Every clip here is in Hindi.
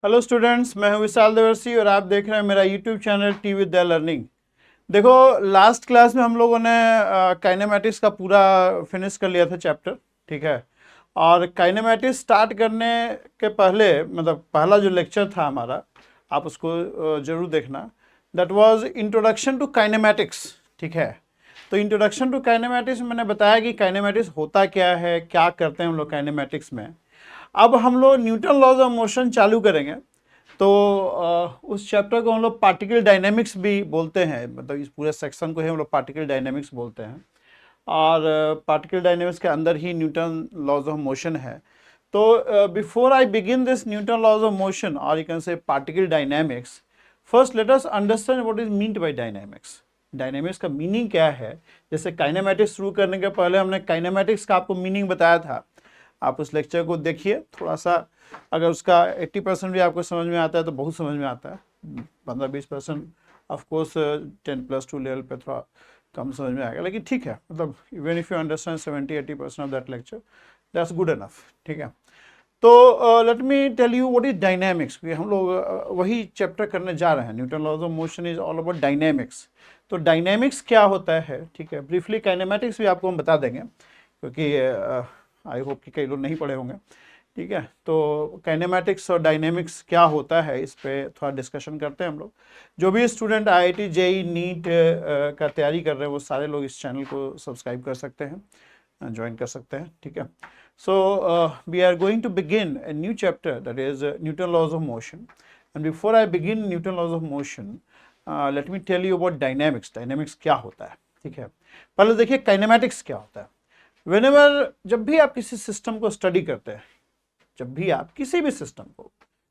हेलो स्टूडेंट्स, मैं हूं विशाल देवर्सी और आप देख रहे हैं मेरा यूट्यूब चैनल टी विद्या लर्निंग। देखो, लास्ट क्लास में हम लोगों ने काइनेमेटिक्स का पूरा फिनिश कर लिया था चैप्टर। ठीक है। और काइनेमेटिक्स स्टार्ट करने के पहले मतलब पहला जो लेक्चर था हमारा, आप उसको जरूर देखना। That was introduction to kinematics. ठीक है। तो इंट्रोडक्शन टू काइनेमेटिक्स में मैंने बताया कि काइनेमेटिक्स होता क्या है, क्या करते हैं हम लोग काइनेमेटिक्स में। अब हम लोग न्यूटन लॉज ऑफ मोशन चालू करेंगे। तो उस चैप्टर को हम लोग पार्टिकल डायनेमिक्स भी बोलते हैं, मतलब इस पूरे सेक्शन को ही हम लोग पार्टिकल डायनेमिक्स बोलते हैं। और पार्टिकल डायनेमिक्स के अंदर ही न्यूटन लॉज ऑफ मोशन है। तो before I begin this Newton laws of motion और you can say particle dynamics, first let us understand what is meant by dynamics. Dynamics का मीनिंग क्या है। जैसे काइनेमेटिक्स शुरू करने के पहले हमने काइनेमेटिक्स का आपको मीनिंग बताया था। आप उस लेक्चर को देखिए थोड़ा सा। अगर उसका 80% भी आपको समझ में आता है तो बहुत समझ में आता है। 15-20% ऑफकोर्स 10+2 लेवल पे थोड़ा कम समझ में आएगा, लेकिन ठीक है। मतलब even if you understand 70-80% of that lecture, that's good enough. ठीक है। तो let me tell you what is dynamics. हम लोग वही चैप्टर करने जा रहे हैं। Newton laws of motion is all about dynamics. तो डायनेमिक्स क्या होता है, ठीक है। ब्रीफली काइनेमेटिक्स भी आपको हम बता देंगे, क्योंकि आई होप कि कई लोग नहीं पढ़े होंगे। ठीक है। तो काइनेमेटिक्स और डायनेमिक्स क्या होता है, इस पे थोड़ा डिस्कशन करते हैं हम लोग। जो भी स्टूडेंट आईआईटी जेईई नीट का तैयारी कर रहे हैं वो सारे लोग इस चैनल को सब्सक्राइब कर सकते हैं, ज्वाइन कर सकते हैं। ठीक है। So we are going to begin a new chapter, that is Newton laws of motion. And before I begin Newton laws of motion, let me tell you about dynamics. Dynamics क्या होता है, ठीक है। पहले देखिए काइनेमेटिक्स क्या होता है। वेनेवर, जब भी आप किसी सिस्टम को स्टडी करते हैं, जब भी आप किसी भी सिस्टम को,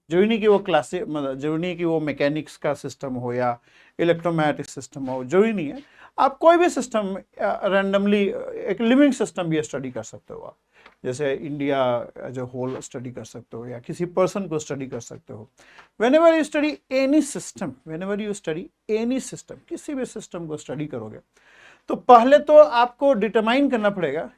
जरूरी नहीं कि वो क्लासिक, मतलब जरूरी नहीं कि वो मैकेनिक्स का सिस्टम हो या इलेक्ट्रोमैग्नेटिक सिस्टम हो, जरूरी नहीं है। आप कोई भी सिस्टम रैंडमली, एक लिविंग सिस्टम भी स्टडी कर सकते हो आप। जैसे India as a whole study कर सकते हो या किसी पर्सन को स्टडी कर सकते हो। Whenever you study any system, whenever you study any system, किसी भी सिस्टम को स्टडी करोगे तो पहले तो आपको डिटरमाइन करना पड़ेगा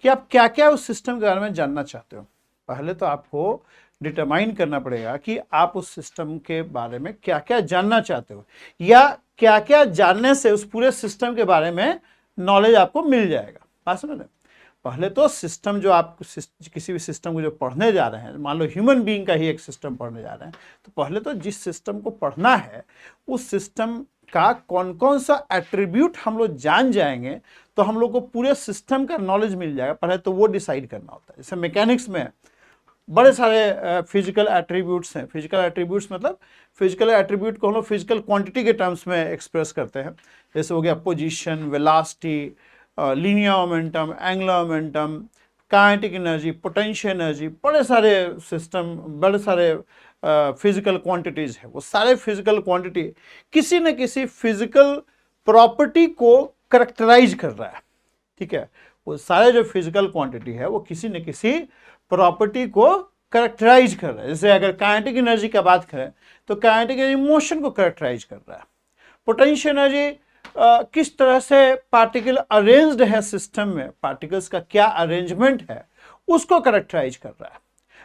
कि आप क्या क्या उस सिस्टम के बारे में जानना चाहते हो। पहले तो आपको डिटरमाइन करना पड़ेगा कि आप उस सिस्टम के बारे में क्या क्या जानना चाहते हो, या क्या क्या जानने से उस पूरे सिस्टम के बारे में नॉलेज आपको मिल जाएगा। बात समझ रहे? पहले तो सिस्टम, जो आप किसी भी सिस्टम को जो पढ़ने जा रहे हैं, मान लो ह्यूमन बीइंग का ही एक सिस्टम पढ़ने जा रहे हैं, तो पहले तो जिस सिस्टम को पढ़ना है उस सिस्टम का कौन कौन सा एट्रीब्यूट हम लोग जान जाएंगे तो हम लोग को पूरे सिस्टम का नॉलेज मिल जाएगा। पहले तो वो डिसाइड करना होता है। जैसे मैकेनिक्स में बड़े सारे फिजिकल एट्रीब्यूट्स हैं। फिजिकल एट्रीब्यूट्स मतलब फिजिकल एट्रीब्यूट को हम लोग फिजिकल क्वांटिटी के टर्म्स में एक्सप्रेस करते हैं। जैसे हो गया position, velocity, linear momentum, angular momentum, kinetic energy, potential energy. बड़े सारे सिस्टम, बड़े सारे फिजिकल क्वांटिटीज है। वो सारे फिजिकल क्वांटिटी किसी न किसी फिजिकल प्रॉपर्टी को करेक्टराइज कर रहा है। ठीक है। वो सारे जो फिजिकल क्वांटिटी है वो किसी न किसी प्रॉपर्टी को करेक्टराइज कर रहा है। जैसे अगर काइनेटिक एनर्जी की बात करें तो काइनेटिक एनर्जी मोशन को करेक्टराइज कर रहा है। पोटेंशियल एनर्जी किस तरह से पार्टिकल अरेंज्ड है सिस्टम में, पार्टिकल्स का क्या अरेंजमेंट है, उसको करेक्टराइज कर रहा है।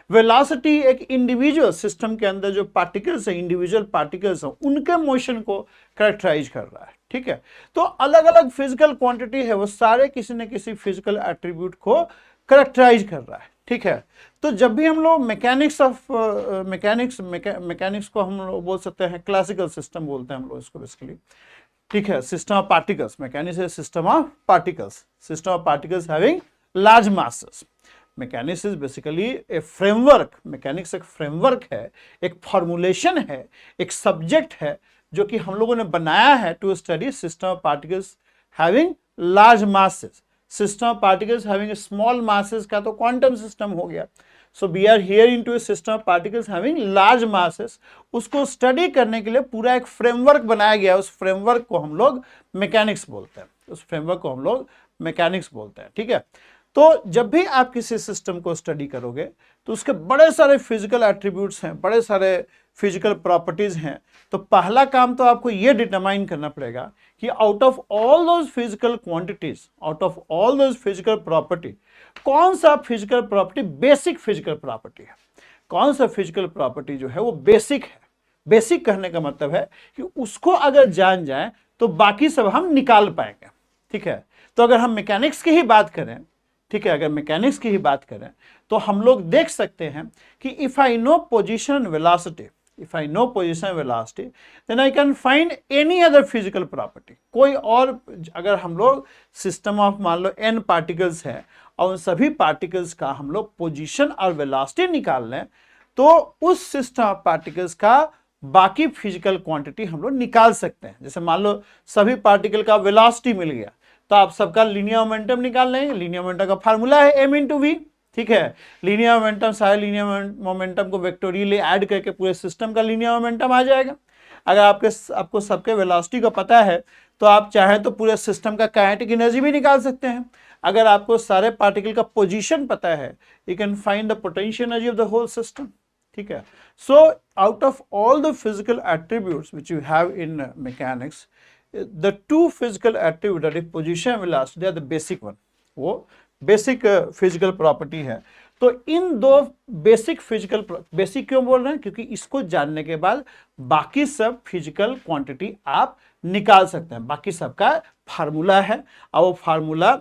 वेलोसिटी एक इंडिविजुअल सिस्टम के अंदर जो पार्टिकल्स है, इंडिविजुअल पार्टिकल्स हैं, उनके मोशन को करेक्टराइज कर रहा है। ठीक है। तो अलग अलग फिजिकल क्वांटिटी है, वो सारे किसी न किसी फिजिकल एट्रीब्यूट को करेक्टराइज कर रहा है। ठीक है। तो जब भी हम लोग मैकेनिक्स को हम लोग बोल सकते हैं क्लासिकल सिस्टम बोलते हैं हम लोग इसको बेसिकली। ठीक है। सिस्टम ऑफ पार्टिकल्स, मैकेनिक्स है system of particles, system of particles having large masses. Mechanics is basically A framework. Mechanics एक फ्रेमवर्क है, एक फॉर्मुलेशन है, एक सब्जेक्ट है जो कि हम लोगों ने बनाया है to study system of particles having large masses. System of particles having small masses का तो क्वांटम सिस्टम हो गया। So we are here into a system of particles having large masses. उसको स्टडी करने के लिए पूरा एक फ्रेमवर्क बनाया गया। उस फ्रेमवर्क को हम लोग मैकेनिक्स बोलते हैं, उस फ्रेमवर्क को हम लोग मैकेनिक्स बोलते हैं। ठीक है। तो जब भी आप किसी सिस्टम को स्टडी करोगे तो उसके बड़े सारे फिजिकल एट्रीब्यूट्स हैं, बड़े सारे फिजिकल प्रॉपर्टीज हैं। तो पहला काम तो आपको यह डिटरमाइन करना पड़ेगा कि out of all those physical quantities, out of all those physical property, कौन सा physical property basic physical property है, कौन सा फिजिकल प्रॉपर्टी जो है वो बेसिक है। बेसिक कहने का मतलब है कि उसको अगर जान जाए तो बाकी सब हम निकाल पाएंगे, ठीक है। तो अगर हम मैकेनिक्स की ही बात करें, ठीक है, अगर मैकेनिक्स की ही बात करें तो हम लोग देख सकते हैं कि if I know position velocity, if I know position and velocity then I can find any other physical property। कोई और, अगर हम लोग सिस्टम ऑफ मान लो n पार्टिकल्स है और उन सभी पार्टिकल्स का हम लोग पोजीशन और वेलोसिटी निकाल लें तो उस सिस्टम ऑफ पार्टिकल्स का बाकी फिजिकल क्वांटिटी हम लोग निकाल सकते हैं। जैसे मान लो सभी पार्टिकल का वेलोसिटी मिल गया तो आप सबका लीनियर मोमेंटम निकाल लेंगे। लीनियर मोमेंटम का फार्मूला है m इंटू वी, ठीक है। लीनियर मोमेंटम सारे लीनियर मोमेंटम को वेक्टोरियली ऐड करके पूरे सिस्टम का लीनियर मोमेंटम आ जाएगा। अगर आपको सबके वेलोसिटी का पता है तो आप चाहें तो पूरे सिस्टम का काइनेटिक एनर्जी भी निकाल सकते हैं। अगर आपको सारे पार्टिकल का पोजीशन पता है you can find the potential energy of the whole system, ठीक है। So out of all the physical attributes which you have in mechanics, the two physical attribute that is position and velocity are the basic one. वो बेसिक फिजिकल प्रॉपर्टी है। तो इन दो बेसिक फिजिकल, बेसिक क्यों बोल रहे हैं, क्योंकि इसको जानने के बाद बाकी सब फिजिकल क्वांटिटी आप निकाल सकते हैं। बाकी सबका फार्मूला है और वो फार्मूला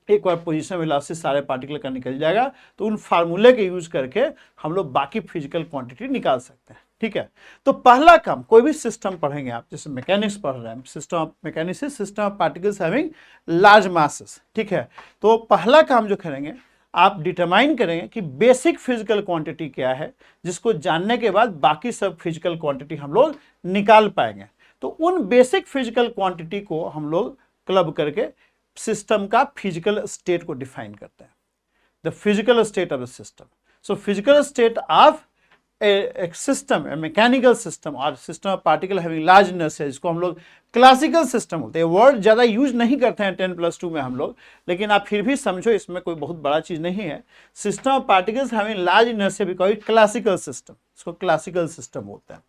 एक बार पोजीशन वेलोसिटी सारे पार्टिकल का निकल जाएगा तो उन फार्मूले के यूज करके हम लोग बाकी फिजिकल क्वांटिटी निकाल सकते हैं, ठीक है। तो पहला काम, कोई भी सिस्टम पढ़ेंगे आप, जैसे मैकेनिक्स पढ़ रहे हैं, system of mechanics, system of particles having large masses, ठीक है। तो पहला काम जो करेंगे आप डिटरमाइन करेंगे कि बेसिक फिजिकल क्वांटिटी क्या है, जिसको जानने के बाद बाकी सब फिजिकल क्वांटिटी हम लोग निकाल पाएंगे। तो उन बेसिक फिजिकल क्वांटिटी को हम लोग क्लब करके सिस्टम का फिजिकल स्टेट को डिफाइन करते हैं, the physical state of the system. So physical state of एक सिस्टम, मैकेनिकल सिस्टम और system of particle having large inertia, जिसको हम लोग क्लासिकल सिस्टम बोलते हैं। वर्ड ज़्यादा यूज नहीं करते हैं 10+2 में हम लोग, लेकिन आप फिर भी समझो इसमें कोई बहुत बड़ा चीज़ नहीं है। System of particles having large inertia भी कोई क्लासिकल सिस्टम, इसको क्लासिकल सिस्टम बोलते हैं।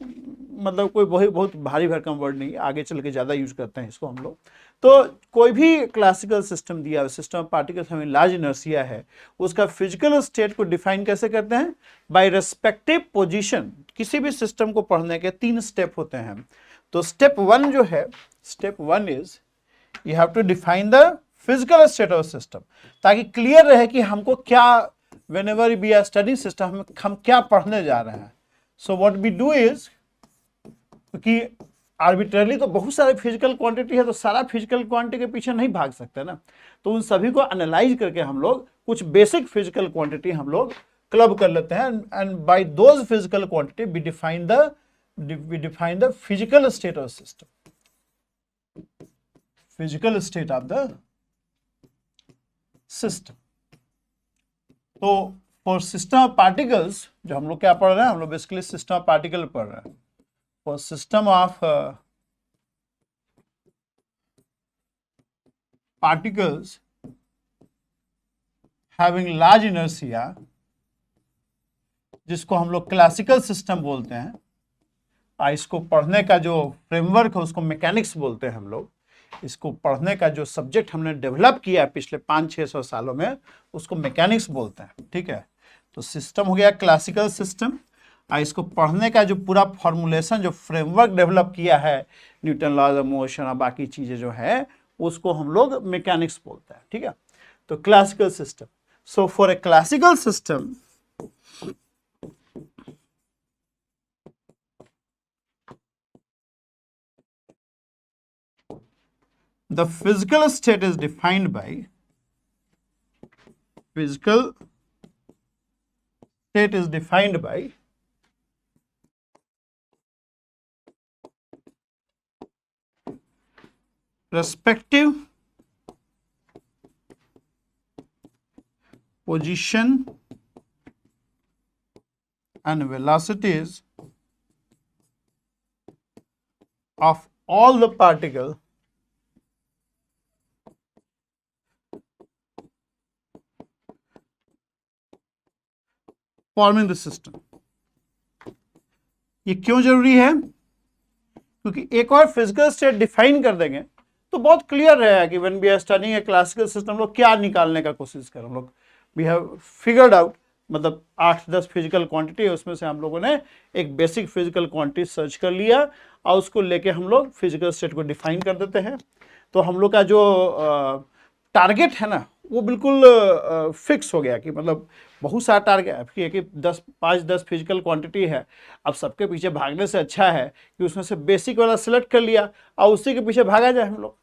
मतलब कोई बहुत भारी भरकम वर्ड नहीं, आगे चल के ज़्यादा यूज करते हैं इसको हम लोग। तो कोई भी क्लासिकल सिस्टम दिया हुआ, सिस्टम ऑफ पार्टिकल्स हमें लार्ज इनर्शिया है, उसका फिजिकल स्टेट को डिफाइन कैसे करते हैं, बाय रेस्पेक्टिव पोजीशन। किसी भी सिस्टम को पढ़ने के 3 स्टेप होते हैं। तो स्टेप 1 जो है, step 1 is you have to define the physical state of system, ताकि क्लियर रहे कि हमको क्या, whenever we are studying system, हम क्या पढ़ने जा रहे हैं। So what we do is, क्योंकि आर्बिट्रली तो बहुत सारे फिजिकल क्वांटिटी है तो सारा फिजिकल क्वांटिटी के पीछे नहीं भाग सकते ना, तो उन सभी को एनालाइज करके हम लोग कुछ बेसिक फिजिकल क्वांटिटी हम लोग क्लब कर लेते हैं and by those physical quantity we define the physical state of system, physical state of the system. तो फॉर सिस्टम ऑफ पार्टिकल्स, जो हम लोग क्या पढ़ रहे हैं, हम लोग बेसिकली सिस्टम ऑफ पार्टिकल पढ़ रहे हैं। For system of particles having large inertia, जिसको हम लोग क्लासिकल सिस्टम बोलते हैं, इसको पढ़ने का जो फ्रेमवर्क है उसको मैकेनिक्स बोलते हैं हम लोग। इसको पढ़ने का जो सब्जेक्ट हमने डेवलप किया है पिछले 500-600 सालों में, उसको मैकेनिक्स बोलते हैं, ठीक है। तो सिस्टम हो गया क्लासिकल सिस्टम, इसको पढ़ने का जो पूरा फॉर्मुलेशन, जो फ्रेमवर्क डेवलप किया है, न्यूटन लॉज ऑफ मोशन और बाकी चीज़ें जो है, उसको हम लोग मैकेनिक्स बोलते हैं, ठीक है। तो classical system, so for a classical system the physical state is defined by, physical state is defined by respective position and velocities of all the particles forming the system। ये क्यों जरूरी है, क्योंकि एक और फिजिकल स्टेट डिफाइन कर देंगे तो बहुत क्लियर रहेगा कि when we are studying a classical system, लोग क्या निकालने का कोशिश करें। हम लोग वी हैव फिगर्ड आउट मतलब 8-10 फिजिकल क्वांटिटी है, उसमें से हम लोगों ने एक बेसिक फिजिकल क्वांटिटी सर्च कर लिया और उसको लेके हम लोग फिजिकल स्टेट को डिफाइन कर देते हैं। तो हम लोग का जो टारगेट है ना वो बिल्कुल फिक्स हो गया कि मतलब बहुत सारा टारगेट कि 5-10 फिजिकल क्वांटिटी है। अब सबके पीछे भागने से अच्छा है कि उसमें से बेसिक वाला सिलेक्ट कर लिया और उसी के पीछे भागा जाए हम लोग,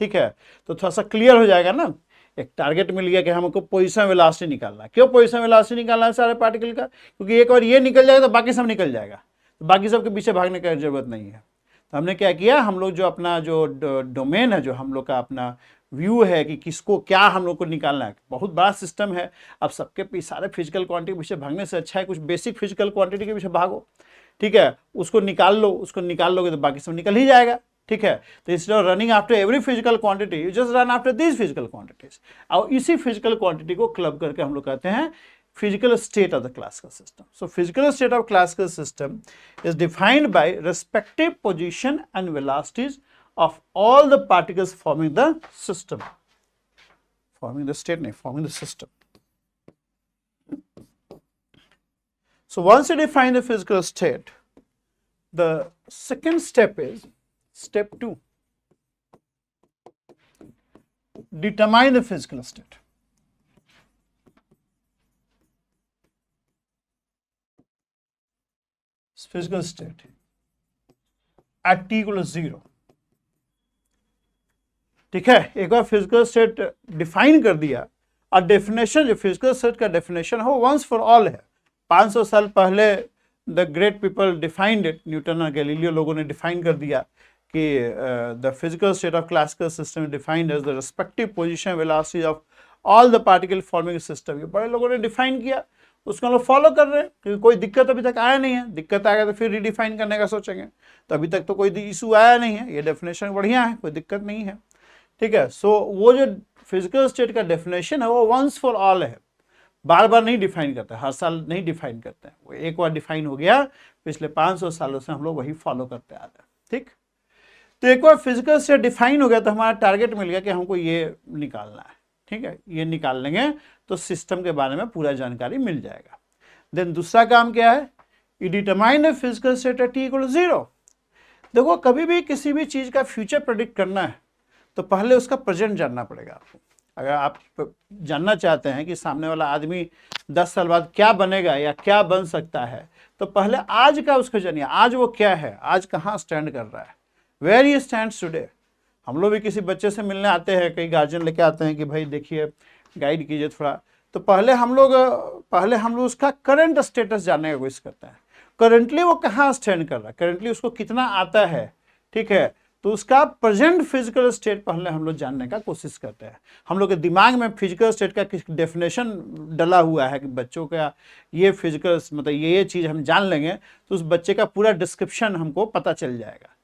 ठीक है। तो थोड़ा सा क्लियर हो जाएगा ना, एक टारगेट मिल गया कि हमको पोजीशन वेलोसिटी निकालना है। क्यों पोजीशन वेलोसिटी निकालना है सारे पार्टिकल का? क्योंकि एक बार ये निकल जाएगा तो बाकी सब निकल जाएगा, तो बाकी सब के पीछे भागने की जरूरत नहीं है। तो हमने क्या किया, हम लोग जो अपना जो डोमेन है, जो हम लोग का अपना व्यू है कि किसको क्या हम लोग को निकालना है, बहुत बड़ा सिस्टम है। अब सबके सारे फिजिकल क्वांटिटी के पीछे भागने से अच्छा है कुछ बेसिक फिजिकल क्वांटिटी के पीछे भागो, ठीक है। उसको निकाल लो, उसको निकाल लोगे तो बाकी सब निकल ही जाएगा, ठीक है। तो instead of running after every physical quantity you just run after these physical quantities. और इसी फिजिकल क्वांटिटी को क्लब करके हम लोग कहते हैं physical state of the classical system. So physical state of classical system is defined by respective position and velocities of all the particles forming the system, forming the state, nahi, forming the system. So once you define the physical state, the second step is step 2. Determine the physical state. Physical state at t equal to 0, ठीक है। एक बार फिजिकल स्टेट डिफाइन कर दिया और डेफिनेशन जो फिजिकल स्टेट का डेफिनेशन हो वंस फॉर ऑल है। 500 साल पहले the great people defined it, Newton और गैलीलियो लोगों ने डिफाइन कर दिया कि the physical state of classical system defined as the respective position velocity of all the particle forming system. ये बड़े लोगों ने डिफाइन किया, उसको हम लोग फॉलो कर रहे हैं क्योंकि कोई दिक्कत अभी तक आया नहीं है। दिक्कत आएगा तो फिर रिडिफाइन करने का सोचेंगे, तो अभी तक तो कोई इशू आया नहीं है, ये डेफिनेशन बढ़िया है, कोई दिक्कत नहीं है, ठीक है। सो वो जो फिजिकल स्टेट का डेफिनेशन है वो वंस फॉर ऑल है, बार बार नहीं डिफाइन करते, हर साल नहीं डिफाइन करते हैं, वो एक बार डिफाइन हो गया, पिछले 500 सालों से हम लोग वही फॉलो करते आ रहे हैं, ठीक। तो एक बार फिजिकल स्टेट डिफाइन हो गया तो हमारा टारगेट मिल गया कि हमको ये निकालना है, ठीक है। ये निकाल लेंगे तो सिस्टम के बारे में पूरा जानकारी मिल जाएगा। देन दूसरा काम क्या है, you determine the physical state at t equal to 0। देखो कभी भी किसी भी चीज का फ्यूचर प्रेडिक्ट करना है तो पहले उसका प्रेजेंट जानना पड़ेगा आपको। अगर आप जानना चाहते हैं कि सामने वाला आदमी 10 साल बाद क्या बनेगा या क्या बन सकता है, तो पहले आज का उसको जानिए, आज वो क्या है, आज कहाँ स्टैंड कर रहा है, वेयर ही स्टैंड्स टुडे। हम लोग भी किसी बच्चे से मिलने आते हैं, कई गार्जियन लेके आते हैं कि भाई देखिए गाइड कीजिए थोड़ा, तो पहले हम लोग उसका करंट स्टेटस जानने का कोशिश करते हैं। करंटली वो कहाँ स्टैंड कर रहा है, करंटली उसको कितना आता है, ठीक है। तो उसका प्रेजेंट फिजिकल स्टेट पहले हम लोग जानने का कोशिश करते हैं। हम लोग के दिमाग में फिजिकल स्टेट का डेफिनेशन डला हुआ है कि बच्चों का ये फिजिकल मतलब ये चीज़ हम जान लेंगे तो उस बच्चे का पूरा डिस्क्रिप्शन हमको पता चल जाएगा।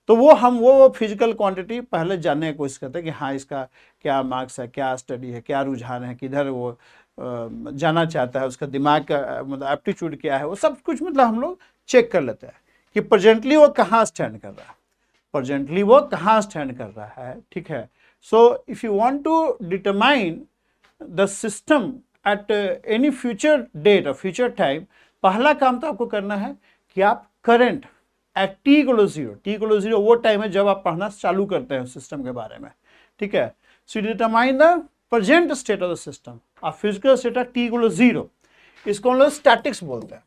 तो वो फिजिकल क्वांटिटी पहले जानने की कोशिश करते हैं कि हाँ इसका क्या मार्क्स है, क्या स्टडी है, क्या रुझान है, किधर वो जाना चाहता है, उसका दिमाग का मतलब एप्टीट्यूड क्या है, वो सब कुछ मतलब हम लोग चेक कर लेते हैं कि प्रेजेंटली वो कहाँ स्टैंड कर रहा है, प्रेजेंटली वो कहाँ स्टैंड कर रहा है, ठीक है। So if you want to determine the system at any future date और फ्यूचर टाइम, पहला काम तो आपको करना है कि आप current at t equal to 0 वो टाइम है जब आप पढ़ना चालू करते हैं सिस्टम के बारे में, ठीक है। So determine the present state of the system, आप फिजिकल स्टेट है t इक्वल टू 0, इसको हम लोग स्टैटिक्स बोलते हैं,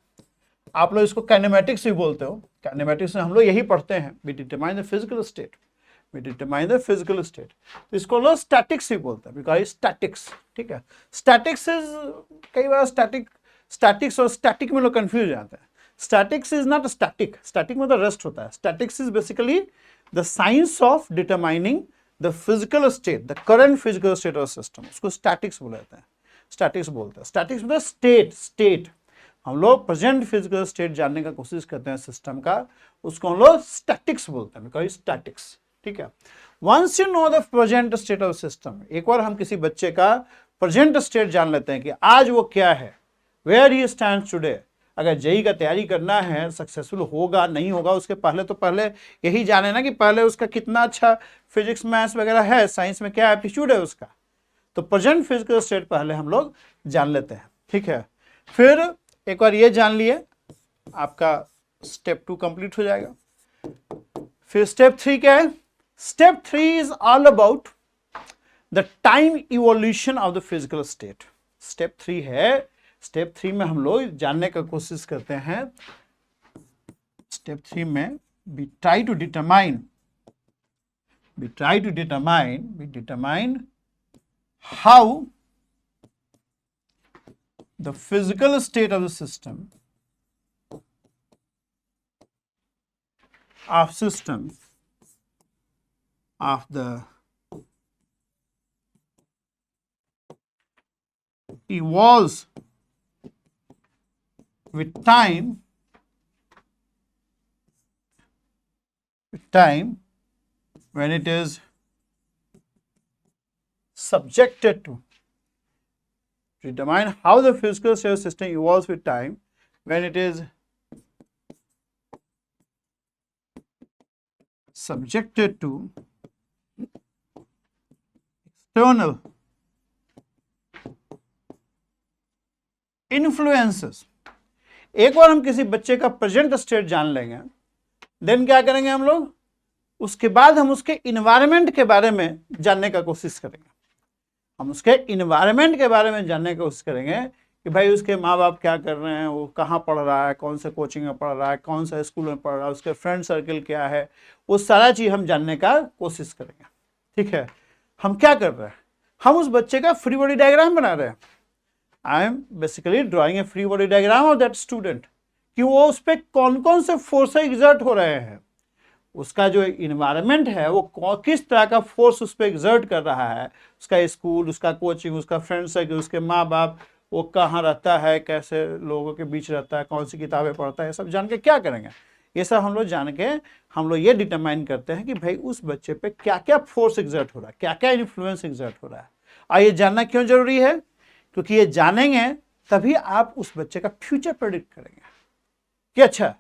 आप लोग इसको काइनेमेटिक्स भी बोलते हो। काइनेमेटिक्स में हम लोग यही पढ़ते हैं, we determine the physical state, we determine the physical state, तो इसको लोग स्टैटिक्स भी बोलते हैं, बिकॉज स्टैटिक्स, ठीक है। स्टैटिक्स इज कई बार स्टैटिक्स और स्टैटिक में लोग कंफ्यूज हो जाते हैं। Statics is not static, static मतलब रेस्ट होता है। Statics is basically the science of determining the physical state, the current physical state of system, उसको स्टैटिक्स बोलते हैं, स्टैटिक्स बोलते हैं। स्टैटिक्स मतलब स्टेट, हम लोग प्रेजेंट फिजिकल स्टेट जानने का कोशिश करते हैं सिस्टम का, उसको हम लोग स्टैटिक्स बोलते हैं, बिकॉज स्टैटिक्स, ठीक है। Once you know the present state of system, एक बार हम किसी बच्चे का प्रेजेंट स्टेट जान लेते हैं कि आज वो क्या है, वेयर ही स्टैंड्स टुडे। अगर जेई का तैयारी करना है, सक्सेसफुल होगा नहीं होगा, उसके पहले यही जाने ना कि पहले उसका कितना अच्छा फिजिक्स मैथ्स वगैरह है, साइंस में क्या एप्टीट्यूड है उसका। तो प्रेजेंट फिजिकल स्टेट पहले हम लोग जान लेते हैं, ठीक है। फिर एक बार ये जान लिए आपका स्टेप 2 कंप्लीट हो जाएगा। फिर स्टेप 3 क्या है? Step 3 is all about the time evolution of the physical state. Step 3 है, स्टेप 3 में हम लोग जानने का कोशिश करते हैं, स्टेप 3 में we determine how the physical state of the system of the evolves with time when it is subjected to determine how the physical state system evolves with time when it is subjected to external influences। एक बार हम किसी बच्चे का प्रेजेंट स्टेट जान लेंगे, देन क्या करेंगे हम लोग, उसके बाद हम उसके इन्वायरमेंट के बारे में जानने का कोशिश करेंगे। हम उसके इन्वायरमेंट के बारे में जानने की कोशिश करेंगे कि भाई उसके माँ बाप क्या कर रहे हैं, वो कहाँ पढ़ रहा है, कौन से कोचिंग में पढ़ रहा है, कौन सा स्कूल में पढ़ रहा है, उसके फ्रेंड सर्कल क्या है, वो सारा चीज़ हम जानने का कोशिश करेंगे। ठीक है, हम क्या कर रहे हैं, हम उस बच्चे का फ्री बॉडी डायग्राम बना रहे हैं। I am basically drawing A free body diagram of that student, कि वो उस पर कौन कौन से फोर्स एग्जर्ट हो रहे हैं, उसका जो इन्वायरमेंट है वो किस तरह का फोर्स उस पर एग्जर्ट कर रहा है, उसका स्कूल, उसका कोचिंग, उसका फ्रेंड सर्कल, उसके माँ बाप, वो कहाँ रहता है, कैसे लोगों के बीच रहता है, कौन सी किताबें पढ़ता है, ये सब जान के क्या करेंगे, ये सब हम लोग जान के हम लोग ये डिटरमाइन करते हैं कि भाई उस बच्चे पे क्या क्या फोर्स एग्जर्ट हो रहा है, क्या क्या इन्फ्लुएंस एग्जर्ट हो रहा है। और ये जानना क्यों जरूरी है? क्योंकि ये जानेंगे तभी आप उस बच्चे का फ्यूचर प्रेडिक्ट करेंगे कि अच्छा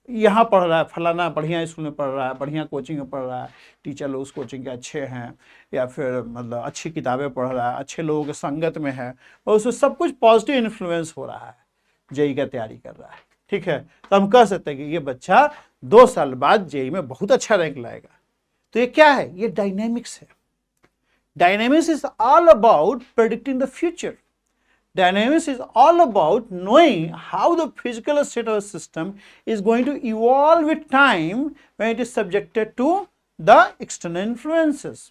यहाँ पढ़ रहा है, फलाना बढ़िया स्कूल में पढ़ रहा है, बढ़िया कोचिंग में पढ़ रहा है, टीचर लोग उस कोचिंग के अच्छे हैं, या फिर मतलब अच्छी किताबें पढ़ रहा है, अच्छे लोगों के संगत में है, और उसमें सब कुछ पॉजिटिव इन्फ्लुएंस हो रहा है, जेई का तैयारी कर रहा है। ठीक है, तो हम कह सकते हैं कि ये बच्चा 2 साल बाद जेई में बहुत अच्छा रैंक लाएगा। तो ये क्या है? ये डायनेमिक्स है। Dynamics is all about predicting the future. Dynamics is all about knowing how the physical state of a system is going to evolve with time when it is subjected to the external influences।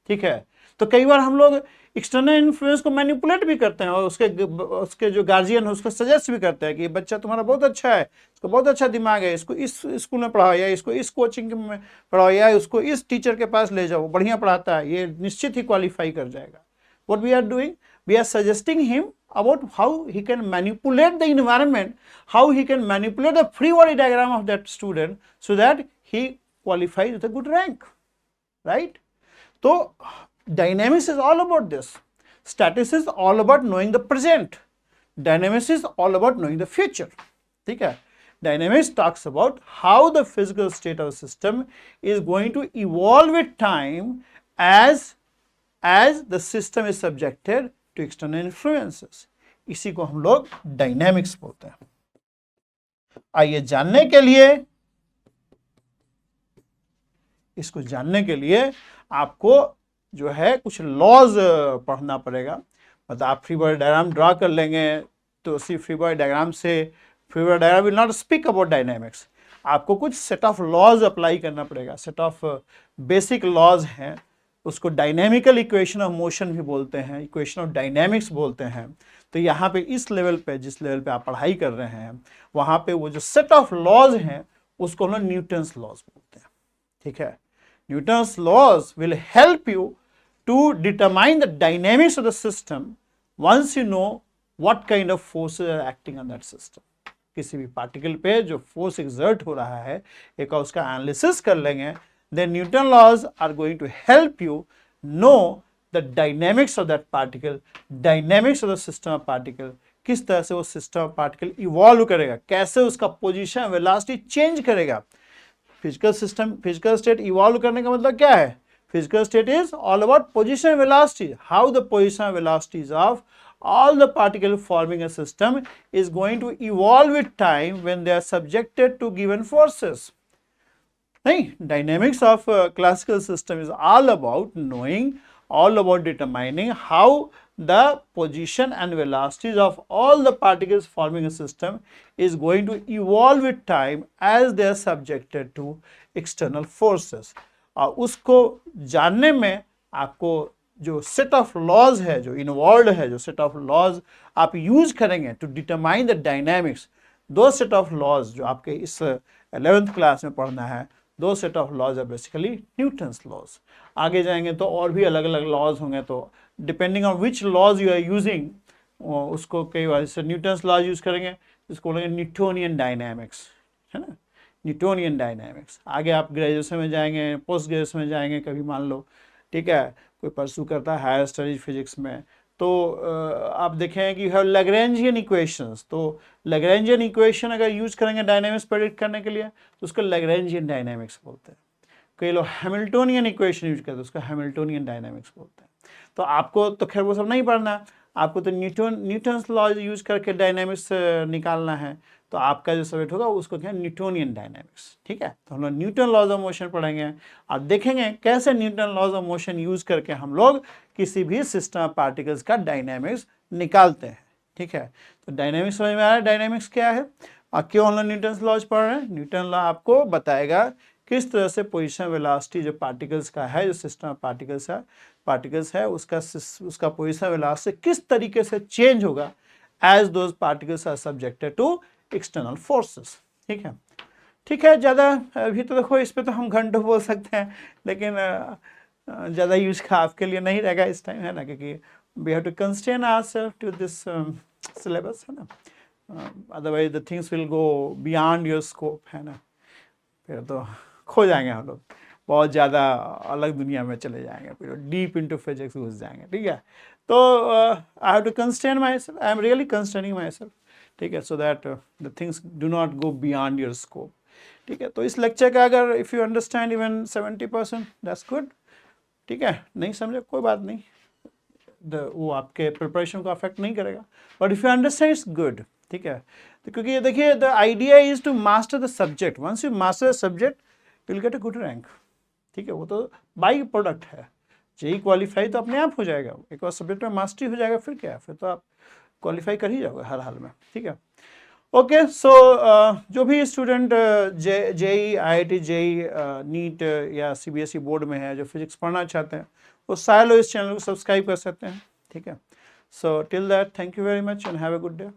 ठीक है, तो कई बार हम लोग एक्सटर्नल इन्फ्लुएंस को मैनिपुलेट भी करते हैं, और उसके जो गार्जियन है उसको सजेस्ट भी करते हैं कि बच्चा तुम्हारा बहुत अच्छा है, इसको बहुत अच्छा दिमाग है, इसको इस स्कूल में पढ़ाओ, या इसको इस कोचिंग में पढ़ाओ, या उसको इस टीचर के पास ले जाओ, बढ़िया पढ़ाता है, ये निश्चित ही क्वालिफाई कर जाएगा। What we are doing? We are suggesting him about how he can manipulate the environment, how he can manipulate the free body diagram of that student so that he qualifies with a good rank, right? So dynamics is all about this. Statistics is all about knowing the present. Dynamics is all about knowing the future. ठीक है, dynamics talks about how the physical state of the system is going to evolve with time as the system is subjected to external influences। इसी को हम लोग डायनेमिक्स बोलते हैं। आइए जानने के लिए, इसको जानने के लिए आपको जो है कुछ लॉज पढ़ना पड़ेगा। मतलब आप फ्री बॉडी डायग्राम ड्रा कर लेंगे तो उसी फ्री बॉडी डायग्राम से, free body diagram will not speak about dynamics, आपको कुछ सेट ऑफ लॉज अप्लाई करना पड़ेगा। सेट ऑफ बेसिक लॉज हैं, उसको डायनेमिकल इक्वेशन ऑफ मोशन भी बोलते हैं, इक्वेशन ऑफ डायनेमिक्स बोलते हैं। तो यहाँ पे इस लेवल पे, जिस लेवल पे आप पढ़ाई कर रहे हैं, वहाँ पे वो जो सेट ऑफ लॉज हैं उसको हम न्यूटन्स लॉज बोलते हैं। ठीक है, Newton's laws will help you to determine the dynamics of the system once you know what kind of forces are acting on that system. किसी भी पार्टिकल पे जो फोर्स एक्सर्ट हो रहा है, एक उसका एनालिसिस कर लेंगे, then Newton laws are going to help you know the dynamics of that particle, dynamics of the system of particle, किस तरह से वो सिस्टम ऑफ पार्टिकल इवॉल्व करेगा, कैसे उसका पोजीशन वेलोसिटी चेंज करेगा। Physical system, physical state evolve करने का मतलब क्या है? Physical state is all about position velocity, how the position velocities of all the particle forming a system is going to evolve with time when they are subjected to given forces. नहीं, dynamics of a classical system is all about knowing, all about determining how the position and velocities of all the particles forming a system is going to evolve with time as they are subjected to external forces. और उसको जानने में आपको जो सेट ऑफ लॉज है, जो इन्वॉल्व है, जो सेट ऑफ लॉज आप यूज करेंगे टू डिटरमाइन द डायनामिक्स, दो सेट ऑफ लॉज जो आपके इस 11th क्लास में पढ़ना है, दो सेट ऑफ लॉज है बेसिकली न्यूटन्स लॉज. आगे जाएंगे तो और भी अलग अलग लॉज होंगे, तो depending on which laws you are using, उसको कई बार से न्यूटन्स लॉज यूज करेंगे, जिसको बोलेंगे न्यूटोनियन डायनामिक्स, है ना, न्यूटोनियन डायनामिक्स. आगे आप ग्रेजुएशन में जाएंगे, पोस्ट ग्रेजुएशन में जाएंगे, कभी मान लो, ठीक है, कोई परसू करता है हायर स्टडीज फिजिक्स में, तो आप देखें कि यू हैव लैग्रेंजियन इक्वेशंस. तो लैग्रेंजियन इक्वेशन अगर यूज करेंगे डायनामिक्स प्रेडिक्ट करने के लिए तो उसको लैग्रेंजियन डायनामिक्स बोलते हैं. कई लोग हैमिल्टोनियन इक्वेशन यूज करते हैं, उसको हैमिल्टोनियन डायनामिक्स बोलते हैं. तो आपको तो खैर वो सब नहीं पढ़ना, आपको तो न्यूटन्स लॉ यूज करके डायनामिक्स निकालना है. तो आपका जो सब्जेक्ट होगा उसको क्या, न्यूटोनियन डायनामिक्स. ठीक है, तो हम लोग न्यूटन लॉज ऑफ मोशन पढ़ेंगे और देखेंगे कैसे Newton laws of motion use करके हम लोग किसी भी सिस्टम ऑफ पार्टिकल्स का डायनामिक्स निकालते हैं. ठीक है, तो डायनामिक्स समझ में आ रहा है, डायनामिक्स क्या है और क्यों हम लोग न्यूटन लॉज पढ़ रहे हैं. न्यूटन लॉ आपको बताएगा किस तरह से पोजीशन वेलोसिटी जो पार्टिकल्स का है, जो सिस्टम ऑफ पार्टिकल्स है उसका पोजीशन वेलोसिटी किस तरीके से चेंज होगा as those particles are subjected to external forces. ठीक है, ठीक है, ज़्यादा अभी तो देखो इस पे तो हम घंटों बोल सकते हैं, लेकिन ज़्यादा यूज का आपके लिए नहीं रहेगा इस टाइम, है ना, क्योंकि we have to constrain ourselves to this syllabus, है ना, otherwise the things will go beyond your scope, है ना, फिर तो खो जाएंगे हम लोग, बहुत ज़्यादा अलग दुनिया में चले जाएंगे, फिर डीप इनटू फिजिक्स घुस जाएंगे. ठीक है, तो I have to constrain myself, I am really constraining myself. ठीक है, so that the things do not go beyond your scope. ठीक है, तो इस लेक्चर का अगर if you understand even 70% that's good. ठीक है, नहीं समझे कोई बात नहीं, वो आपके प्रिपरेशन को अफेक्ट नहीं करेगा, but if you understand it's good. ठीक है, तो क्योंकि देखिए the idea is to master the subject. Once you master the subject you will get a good rank. ठीक है, वो तो बाई प्रोडक्ट है, जेई क्वालिफाई तो अपने आप हो जाएगा, एक बार सब्जेक्ट में मास्टरी हो जाएगा, फिर क्या है, फिर तो आप क्वालिफाई कर ही जाओगे हर हाल में. ठीक है, ओके. सो जो भी student JEE, IIT JEE, NEET या सीबीएसई बोर्ड में है, जो फिजिक्स पढ़ना चाहते हैं, वो सारे लोग इस चैनल को सब्सक्राइब कर सकते हैं. ठीक है, so till that thank you very much and have a good day.